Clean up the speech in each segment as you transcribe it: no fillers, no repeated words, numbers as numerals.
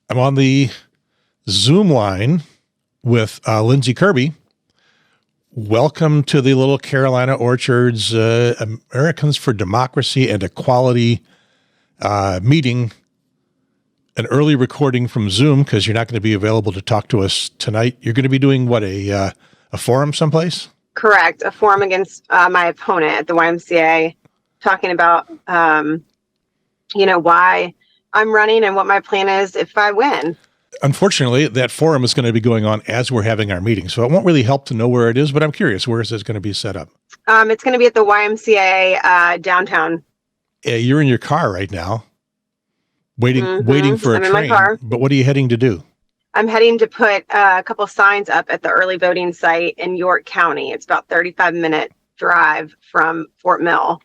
I'm on the Zoom line with Lindsay Curby. Welcome to the Little Carolina Orchards Americans for Democracy and Equality meeting. An early recording from Zoom because you're not going to be available to talk to us tonight. You're going to be doing what, a forum someplace? Correct. A forum against my opponent at the YMCA, talking about, why I'm running and what my plan is if I win. Unfortunately, that forum is going to be going on as we're having our meeting, so it won't really help to know where it is, but I'm curious, where is this going to be set up? It's going to be at the YMCA downtown. You're in your car right now, waiting for a train. In my car. But what are you heading to do? I'm heading to put a couple signs up at the early voting site in York County. It's about 35-minute drive from Fort Mill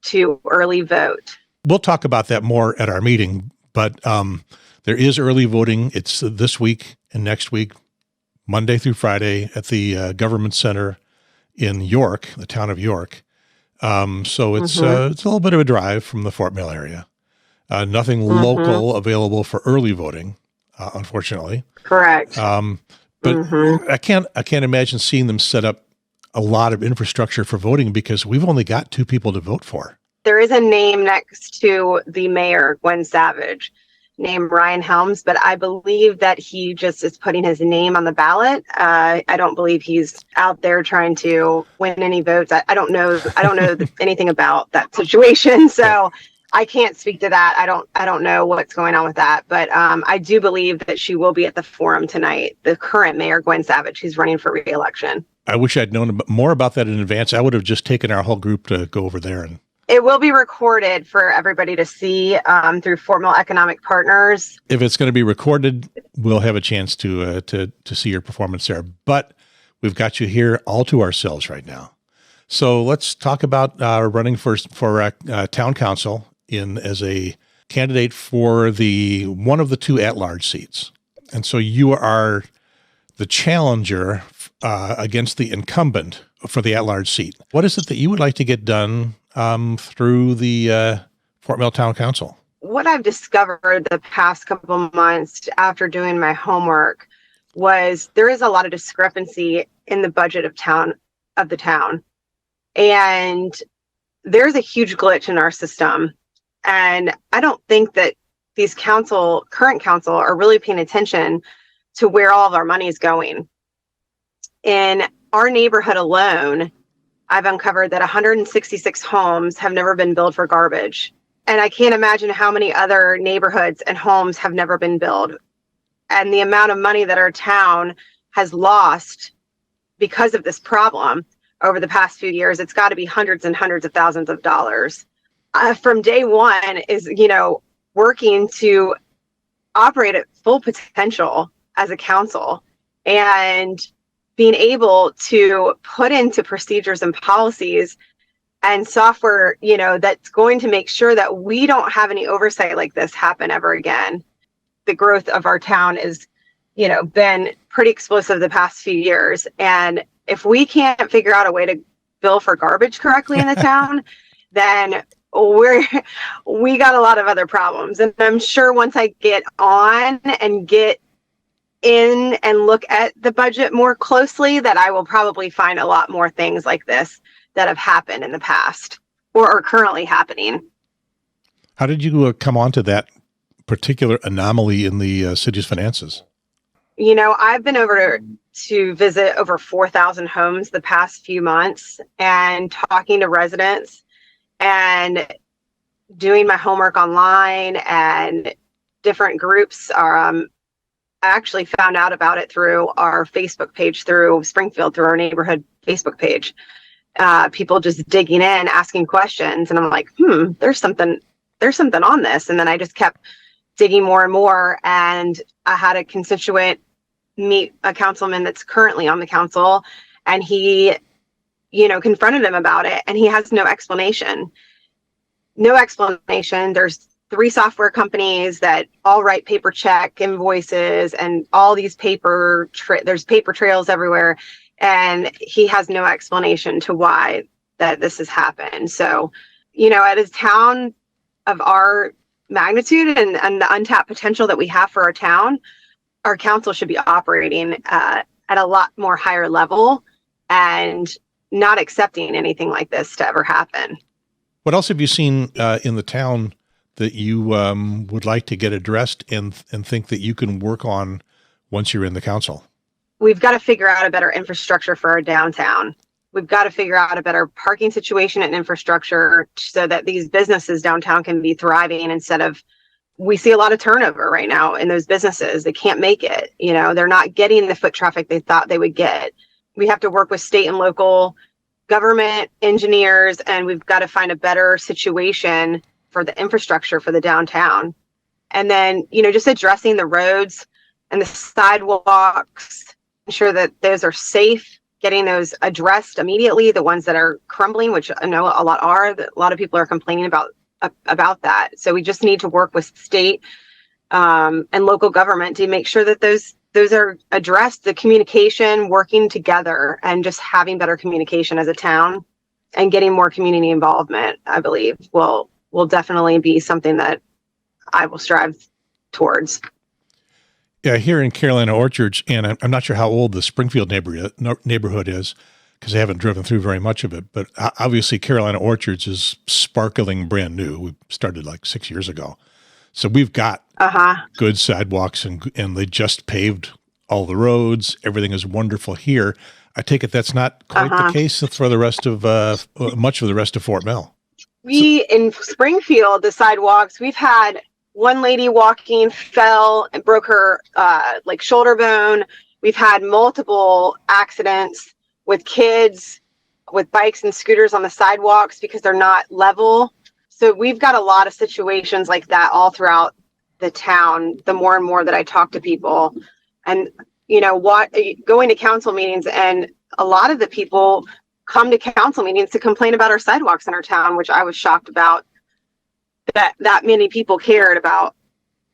to early vote. We'll talk about that more at our meeting, but there is early voting. It's this week and next week, Monday through Friday at the Government Center in York, the town of York. So it's a little bit of a drive from the Fort Mill area. Nothing local available for early voting, unfortunately. Correct. But I can't imagine seeing them set up a lot of infrastructure for voting because we've only got 2 people to vote for. There is a name next to the mayor, Gwen Savage, named Ryan Helms, but I believe that he just is putting his name on the ballot. I don't believe he's out there trying to win any votes. I don't know anything about that situation, so I can't speak to that. I don't know what's going on with that, but I do believe that she will be at the forum tonight. The current mayor, Gwen Savage, who's running for re-election. I wish I'd known more about that in advance. I would have just taken our whole group to go over there. And it will be recorded for everybody to see through Fort Mill Economic Partners. If it's going to be recorded, we'll have a chance to see your performance there. But we've got you here all to ourselves right now. So let's talk about running for town council as a candidate for one of the 2 at-large seats. And so you are the challenger against the incumbent for the at-large seat. What is it that you would like to get done through the Fort Mill Town Council? What I've discovered the past couple of months after doing my homework was there is a lot of discrepancy in the budget of the town. And there's a huge glitch in our system. And I don't think that these current council are really paying attention to where all of our money is going. In our neighborhood alone, I've uncovered that 166 homes have never been billed for garbage. And I can't imagine how many other neighborhoods and homes have never been billed. And the amount of money that our town has lost because of this problem over the past few years, it's got to be hundreds and hundreds of thousands of dollars. From day one is, working to operate at full potential as a council and being able to put into procedures and policies and software, that's going to make sure that we don't have any oversight like this happen ever again. The growth of our town is, been pretty explosive the past few years. And if we can't figure out a way to bill for garbage correctly in the town, then we got a lot of other problems. And I'm sure once I get on and get in and look at the budget more closely, that I will probably find a lot more things like this that have happened in the past or are currently happening. How did you come onto that particular anomaly in the city's finances? I've been over to visit over 4,000 homes the past few months and talking to residents and doing my homework online, and different groups I actually found out about it through our Facebook page, through Springfield, through our neighborhood Facebook page. People just digging in, asking questions, and I'm like, there's something on this. And then I just kept digging more and more, and I had a constituent meet a councilman that's currently on the council, and he, confronted him about it, and he has no explanation. There's 3 software companies that all write paper check invoices and all these there's paper trails everywhere. And he has no explanation to why that this has happened. So, at a town of our magnitude and the untapped potential that we have for our town, our council should be operating at a lot more higher level and not accepting anything like this to ever happen. What else have you seen in the town that you would like to get addressed and think that you can work on once you're in the council? We've got to figure out a better infrastructure for our downtown. We've got to figure out a better parking situation and infrastructure so that these businesses downtown can be thriving instead of, we see a lot of turnover right now in those businesses. They can't make it. You know, they're not getting the foot traffic they thought they would get. We have to work with state and local government engineers, and we've got to find a better situation for the infrastructure for the downtown. And then, you know, just addressing the roads and the sidewalks, ensure that those are safe, getting those addressed immediately, the ones that are crumbling, which I know a lot are, that a lot of people are complaining about that. So we just need to work with state and local government to make sure that those are addressed, the communication, working together and just having better communication as a town and getting more community involvement, I believe will definitely be something that I will strive towards. Yeah, here in Carolina Orchards, and I'm not sure how old the Springfield neighborhood is because I haven't driven through very much of it, but obviously Carolina Orchards is sparkling brand new. We started like 6 years ago. So we've got good sidewalks and they just paved all the roads. Everything is wonderful here. I take it that's not quite the case for the rest of much of the rest of Fort Mill. In Springfield, the sidewalks, we've had one lady walking, fell and broke her like shoulder bone. We've had multiple accidents with kids with bikes and scooters on the sidewalks because they're not level. So we've got a lot of situations like that all throughout the town. The more and more that I talk to people, and you know what, going to council meetings, and a lot of the people come to council meetings to complain about our sidewalks in our town, which I was shocked about that many people cared about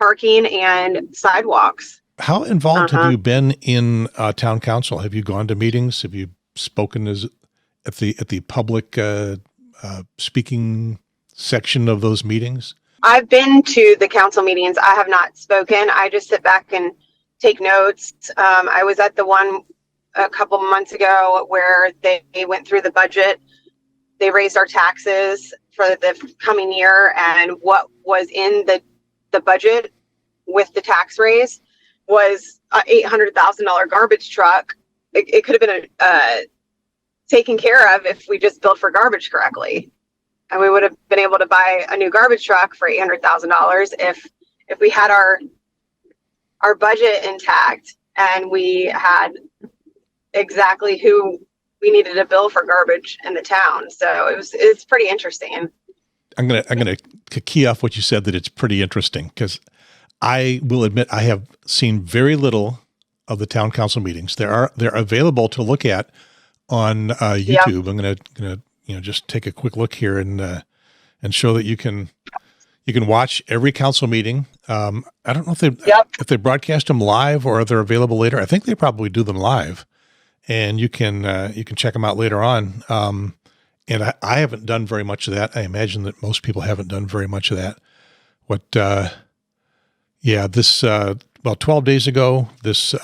parking and sidewalks. How involved have you been in town council? Have you gone to meetings? Have you spoken at the public speaking section of those meetings? I've been to the council meetings. I have not spoken. I just sit back and take notes. I was at the one a couple months ago where they went through the budget. They raised our taxes for the coming year, and what was in the budget with the tax raise was a $800,000 garbage truck. It could have been taken care of if we just billed for garbage correctly. And we would have been able to buy a new garbage truck for $800,000 if we had our budget intact and we had exactly who we needed to bill for garbage in the town. So it's pretty interesting. I'm gonna key off what you said, that it's pretty interesting, because I will admit I have seen very little of the town council meetings. They're available to look at on YouTube. Yep. I'm gonna just take a quick look here and show that you can watch every council meeting. I don't know if they broadcast them live or they're available later. I think they probably do them live, and you can check them out later on. And I haven't done very much of that. I imagine that most people haven't done very much of that. 12 days ago, this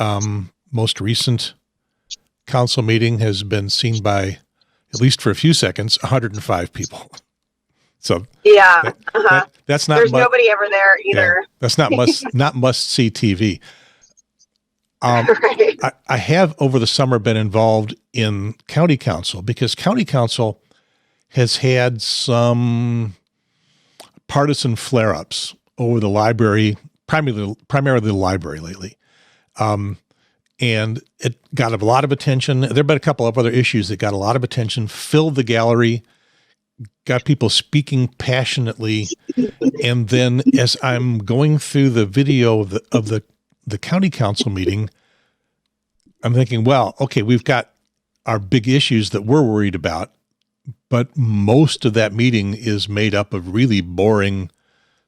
most recent council meeting has been seen by, at least for a few seconds, 105 people. So that's not. There's nobody ever there either. Yeah, that's not must see TV. Right. I have over the summer been involved in county council because county council has had some partisan flare-ups over the library, primarily the library lately. And it got a lot of attention. There have been a couple of other issues that got a lot of attention, filled the gallery, got people speaking passionately. And then as I'm going through the video of the county council meeting, I'm thinking, well, okay, we've got our big issues that we're worried about, but most of that meeting is made up of really boring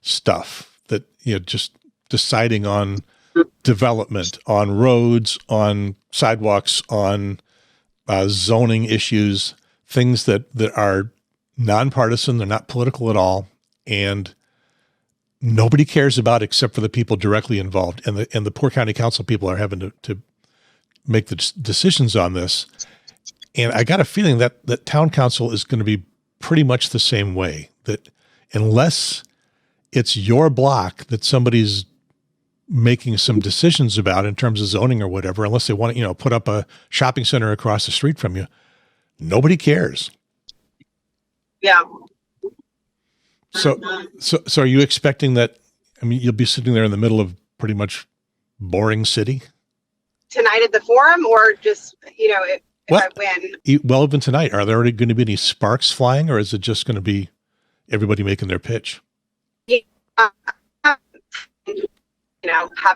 stuff that, just deciding on development, on roads, on sidewalks, on zoning issues, things that are nonpartisan, they're not political at all. And nobody cares about except for the people directly involved. And the poor county council people are having to make the decisions on this. And I got a feeling that town council is going to be pretty much the same way, that unless it's your block that somebody's making some decisions about in terms of zoning or whatever, unless they want to, put up a shopping center across the street from you, nobody cares. Yeah. So are you expecting that? I mean, you'll be sitting there in the middle of pretty much boring city Tonight at the forum, or just, if I win? Well, even tonight, are there already going to be any sparks flying, or is it just going to be everybody making their pitch? Yeah. Have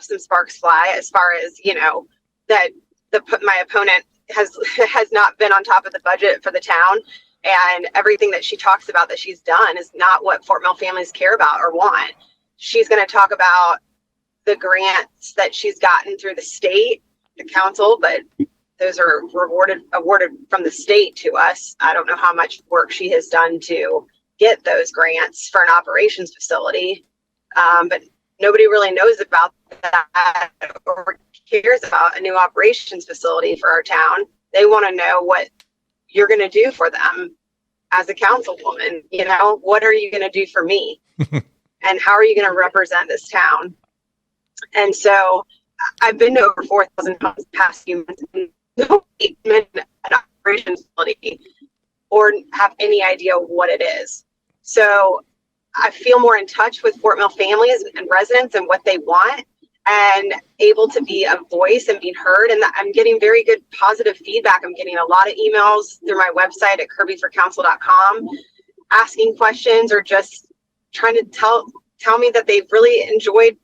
some sparks fly as far as, that my opponent has not been on top of the budget for the town, and everything that she talks about that she's done is not what Fort Mill families care about or want. She's going to talk about the grants that she's gotten through the state, the council, but those are awarded from the state to us. I don't know how much work she has done to get those grants for an operations facility. But nobody really knows about that or cares about a new operations facility for our town. They want to know what you're going to do for them as a councilwoman. What are you going to do for me? And how are you going to represent this town? And so I've been to over 4,000 homes the past few months, and nobody mentioned an operations facility or have any idea what it is. So I feel more in touch with Fort Mill families and residents and what they want, and able to be a voice and being heard. And I'm getting very good positive feedback. I'm getting a lot of emails through my website at kirbyforcouncil.com asking questions, or just trying to tell me that they've really enjoyed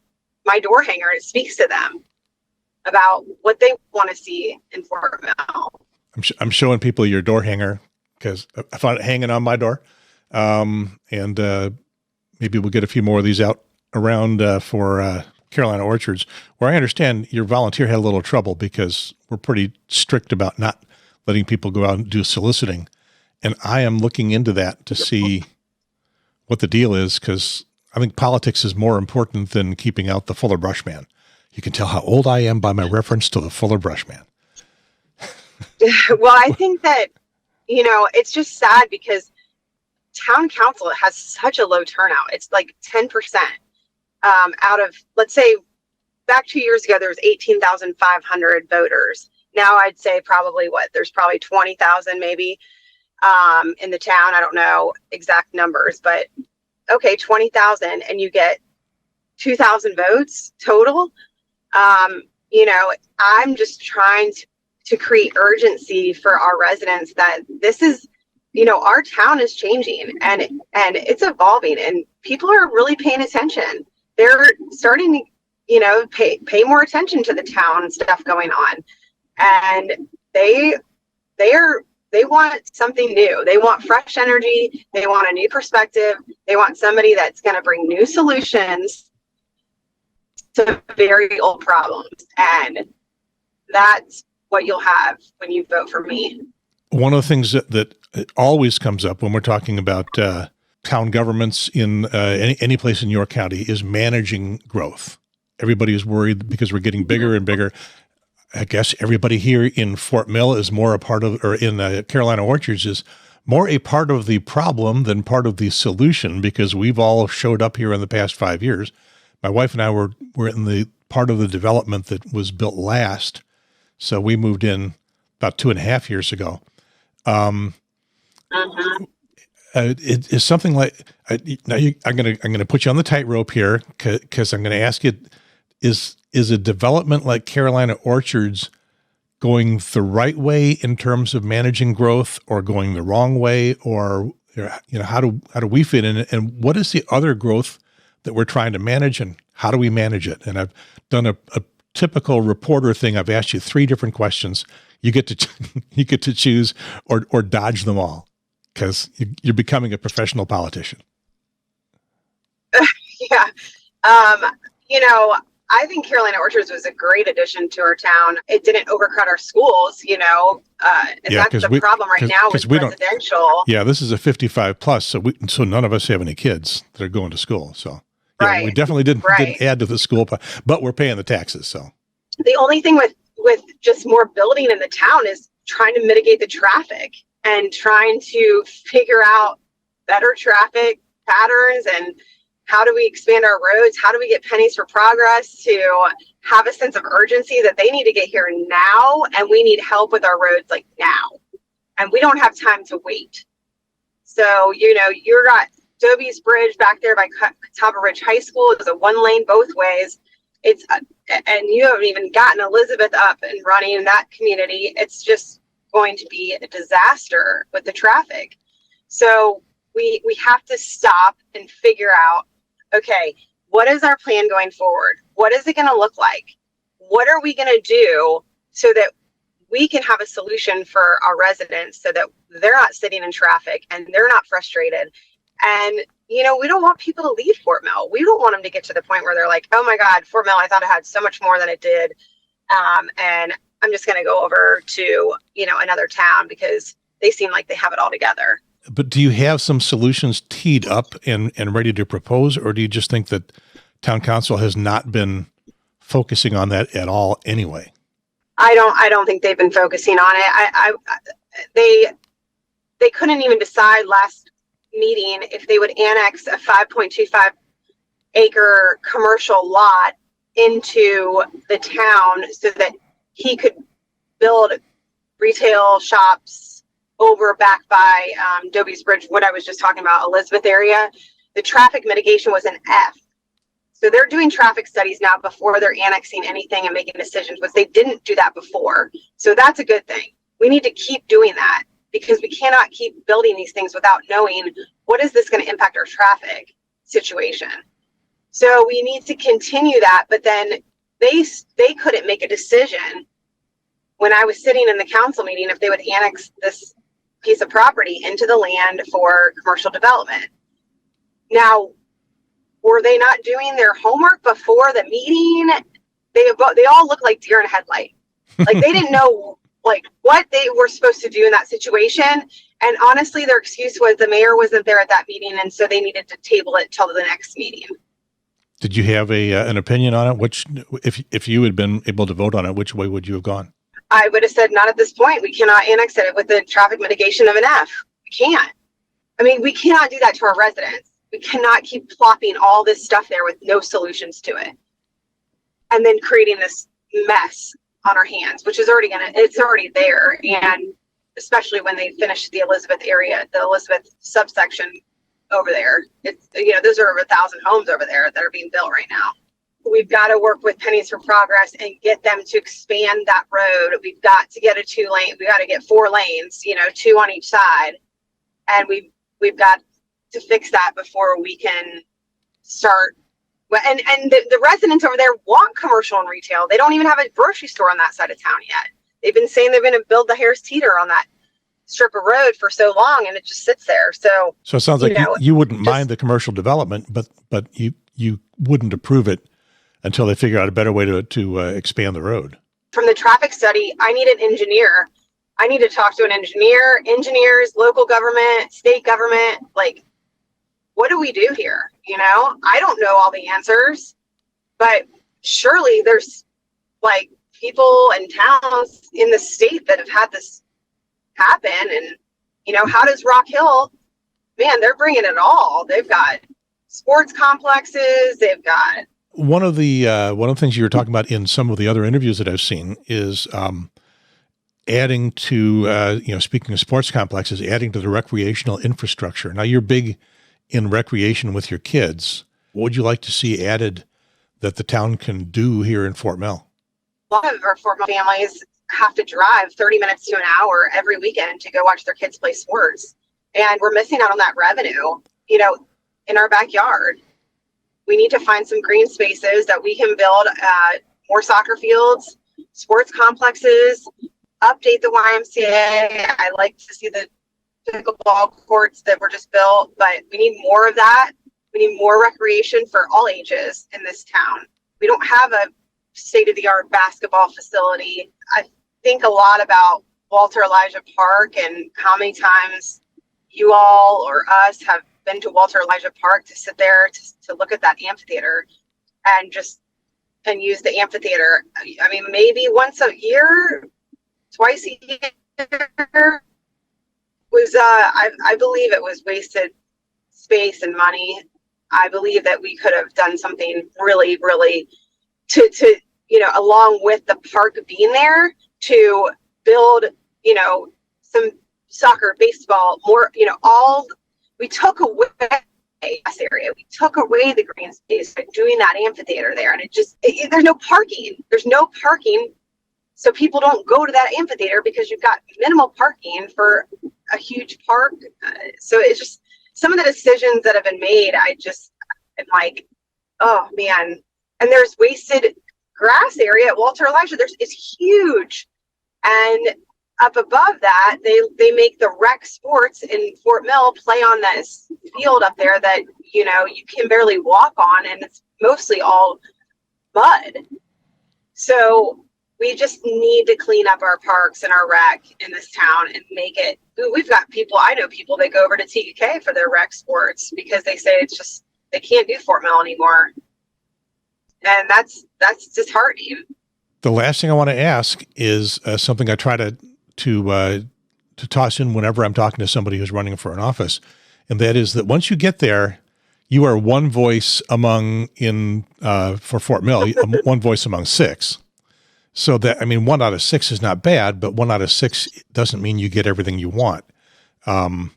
my door hanger. It speaks to them about what they want to see in Fort Mill. I'm showing people your door hanger because I found it hanging on my door. And maybe we'll get a few more of these out around for Carolina Orchards, where I understand your volunteer had a little trouble because we're pretty strict about not letting people go out and do soliciting. And I am looking into that to see what the deal is, because I think politics is more important than keeping out the Fuller Brush Man. You can tell how old I am by my reference to the Fuller Brush Man. Well, I think that, it's just sad because town council has such a low turnout. It's like 10% out of, let's say, back 2 years ago, there was 18,500 voters. Now I'd say there's probably 20,000 maybe in the town. I don't know exact numbers, but okay, 20,000, and you get 2,000 votes total. I'm just trying to create urgency for our residents that this is, our town is changing and it's evolving, and people are really paying attention. They're starting to, pay more attention to the town and stuff going on. And they want something new. They want fresh energy. They want a new perspective. They want somebody that's going to bring new solutions to very old problems. And that's what you'll have when you vote for me. One of the things that always comes up when we're talking about town governments in any place in York County is managing growth. Everybody is worried because we're getting bigger and bigger. I guess everybody here in Fort Mill is more a part of, or in Carolina Orchards is more a part of the problem than part of the solution, because we've all showed up here in the past 5 years. My wife and I were in the part of the development that was built last. So we moved in about 2.5 years ago. It's something like, I'm going to put you on the tightrope here, because I'm going to ask you, is a development like Carolina Orchards going the right way in terms of managing growth, or going the wrong way, or how do we fit in it, and what is the other growth that we're trying to manage, and how do we manage it? And I've done a typical reporter thing. I've asked you 3 different questions. You get to choose or dodge them all, because you're becoming a professional politician. Yeah. I think Carolina Orchards was a great addition to our town. It didn't overcrowd our schools, and that's the problem right now with residential. Yeah, this is a 55 plus, so none of us have any kids that are going to school. So Yeah, we Right. definitely didn't Right. add to the school, but we're paying the taxes. So The only thing with just more building in the town is trying to mitigate the traffic and trying to figure out better traffic patterns and how do we expand our roads? How do we get pennies for progress to have a sense of urgency that they need to get here now and we need help with our roads like now. And we don't have time to wait. So, you're got Dobie's Bridge back there by Catawba Ridge High School. It's a 1 lane both ways. And you haven't even gotten Elizabeth up and running in that community. It's just going to be a disaster with the traffic. So we have to stop and figure out, okay, what is our plan going forward? What is it going to look like? What are we going to do so that we can have a solution for our residents so that they're not sitting in traffic and they're not frustrated? And, we don't want people to leave Fort Mill. We don't want them to get to the point where they're like, oh my God, Fort Mill, I thought it had so much more than it did. And I'm just going to go over to, another town because they seem like they have it all together. But do you have some solutions teed up and ready to propose, or do you just think that town council has not been focusing on that at all anyway? I don't think they've been focusing on it. They couldn't even decide last meeting if they would annex a 5.25 acre commercial lot into the town so that he could build retail shops over back by Dobie's Bridge, what I was just talking about, Elizabeth area. The traffic mitigation was an F. So they're doing traffic studies now before they're annexing anything and making decisions, but they didn't do that before. So that's a good thing. We need to keep doing that because we cannot keep building these things without knowing what is this going to impact our traffic situation. So we need to continue that, but then they couldn't make a decision when I was sitting in the council meeting if they would annex this piece of property into the land for commercial development. Now, were they not doing their homework before the meeting? They all look like deer in a headlight. Like they didn't know like what they were supposed to do in that situation. And honestly, their excuse was the mayor wasn't there at that meeting, and so they needed to table it till the next meeting. Did you have an opinion on it? Which, if you had been able to vote on it, which way would you have gone? I would have said, not at this point. We cannot annex it with the traffic mitigation of an F. We can't. I mean, we cannot do that to our residents. We cannot keep plopping all this stuff there with no solutions to it. And then creating this mess on our hands, which is it's already there. And especially when they finish the Elizabeth area, the Elizabeth subsection over there, those are over 1,000 homes over there that are being built right now. We've got to work with Pennies for Progress and get them to expand that road. We've got to get a 2-lane. We got to get 4 lanes, 2 on each side. And we've got to fix that before we can start. And the residents over there want commercial and retail. They don't even have a grocery store on that side of town yet. They've been saying they're going to build the Harris Teeter on that strip of road for so long, and it just sits there. So it sounds like you wouldn't mind the commercial development, but you wouldn't approve it until they figure out a better way to expand the road. From the traffic study, I need an engineer. I need to talk to an engineer, engineers, local government, state government. Like, what do we do here? I don't know all the answers, but surely there's like people and towns in the state that have had this happen. And, how does Rock Hill, man, they're bringing it all. They've got sports complexes. They've got. One of the things you were talking about in some of the other interviews that I've seen is adding to, speaking of sports complexes, adding to the recreational infrastructure. Now, you're big in recreation with your kids. What would you like to see added that the town can do here in Fort Mill? A lot of our Fort Mill families have to drive 30 minutes to an hour every weekend to go watch their kids play sports. And we're missing out on that revenue, in our backyard. We need to find some green spaces that we can build more soccer fields, sports complexes, update the YMCA. I like to see the pickleball courts that were just built, but we need more of that. We need more recreation for all ages in this town. We don't have a state-of-the-art basketball facility. I think a lot about Walter Elijah Park and how many times you all or us have been to Walter Elijah Park to sit there to look at that amphitheater and use the amphitheater. I mean, maybe once a year, twice a year was, I believe it was wasted space and money. I believe that we could have done something really, really to, along with the park being there, to build, some soccer, baseball, more, we took away this area. We took away the green space by doing that amphitheater there. And there's no parking. There's no parking. So people don't go to that amphitheater because you've got minimal parking for a huge park. So it's just some of the decisions that have been made. I'm like, oh man. And there's wasted grass area at Walter Elijah. It's huge. And up above that, they make the rec sports in Fort Mill play on this field up there that, you can barely walk on, and it's mostly all mud. So we just need to clean up our parks and our rec in this town and make it. I know people that go over to TUK for their rec sports because they say they can't do Fort Mill anymore. And that's disheartening. The last thing I want to ask is something I try to toss in whenever I'm talking to somebody who's running for an office, and that is that once you get there, you are one voice for Fort Mill, one voice among six. So that, 1 out of 6 is not bad, but 1 out of 6 doesn't mean you get everything you want. And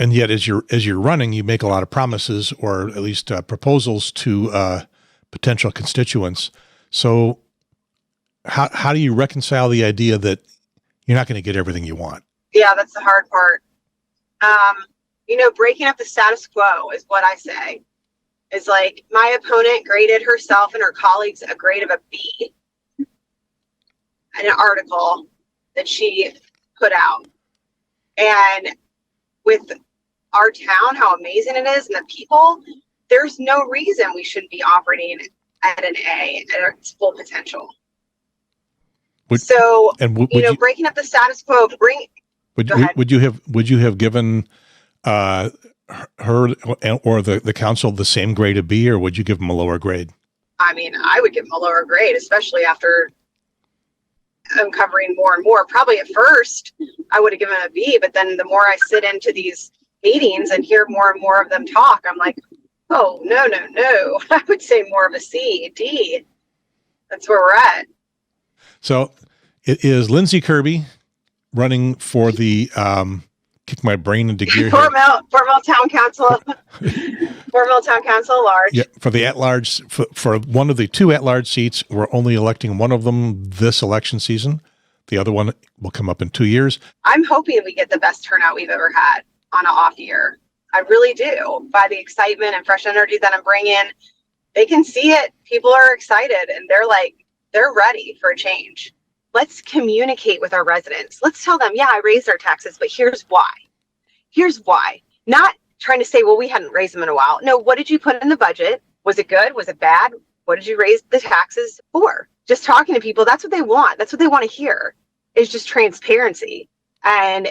yet, as you're running, you make a lot of promises, or at least proposals to potential constituents. So how do you reconcile the idea that you're not going to get everything you want? Yeah, that's the hard part. Breaking up the status quo is what I say. Is like, my opponent graded herself and her colleagues a grade of a B in an article that she put out. And with our town, how amazing it is, and the people, there's no reason we shouldn't be operating at an A at its full potential. Breaking up the status quo, would you have given her or the council the same grade of B, or would you give them a lower grade? I would give them a lower grade, especially after uncovering more and more. Probably at first I would have given them a B, but then the more I sit into these meetings and hear more and more of them talk, I'm like, oh, no. I would say more of a C, D. That's where we're at. So it is Lindsay Curby running for the kick my brain into gear. Fort Mill Town Council. Fort Mill Town Council at large. Yeah, for the at-large, for one of the 2 at-large seats, we're only electing one of them this election season. The other one will come up in 2 years. I'm hoping we get the best turnout we've ever had on an off year. I really do. By the excitement and fresh energy that I'm bringing, they can see it. People are excited, and they're ready for a change. Let's communicate with our residents. Let's tell them, yeah, I raised our taxes, but here's why. Here's why. Not trying to say, well, we hadn't raised them in a while. No, what did you put in the budget? Was it good? Was it bad? What did you raise the taxes for? Just talking to people, that's what they want. That's what they want to hear, is just transparency. And,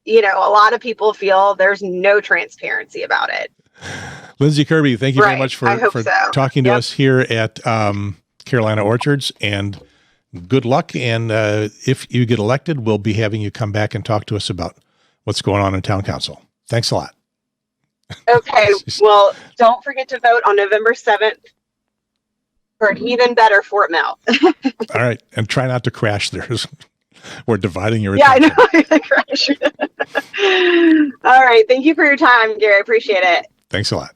a lot of people feel there's no transparency about it. Lindsay Curby, thank you very much for talking to us here at Carolina Orchards, and good luck. And if you get elected, we'll be having you come back and talk to us about what's going on in town council. Thanks a lot. Okay. Well, don't forget to vote on November 7th for an even better Fort Mill. All right. And try not to crash there. We're dividing your attention. Yeah, I know. Crash. All right. Thank you for your time, Gary. I appreciate it. Thanks a lot.